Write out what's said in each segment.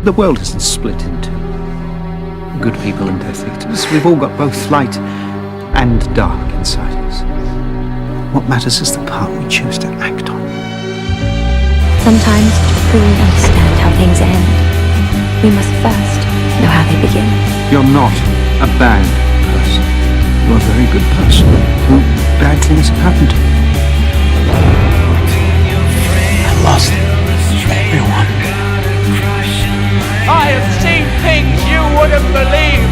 The world isn't split into good people and Death Eaters. We've all got both light and dark inside us. What matters is the part we choose to act on. Sometimes, to fully understand how things end, we must first know how they begin. You're not a bad person. You're a very good person who bad things have happened to. I lost everyone. I have seen things you wouldn't believe.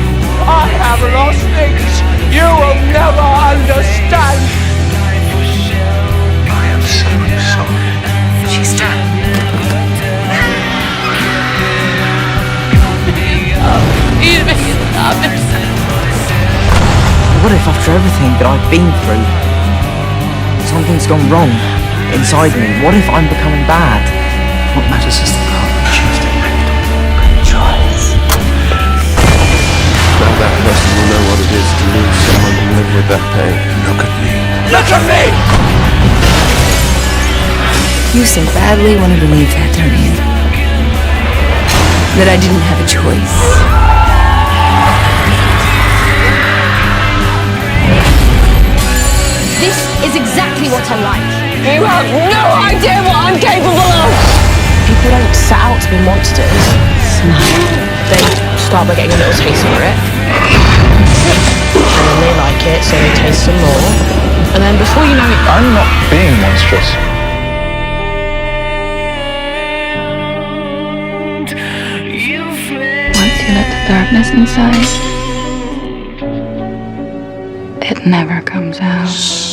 I have lost things you will never understand. I am so sorry. She's dead. What if after everything that I've been through, something's gone wrong inside me? What if I'm becoming bad? What matters is the part we choose to act on. Good choice. Now that person will know what it is to lose someone and live with that pain. Look at me. Look at me! You so badly want to believe that, don't you? That I didn't have a choice. This is exactly what I like. You have no idea what I'm capable of! People don't set out to be monsters. They start by getting a little taste for it. And then they like it, so they taste some more. And then before you know it, I'm not being monstrous. Once you let the darkness inside, it never comes out.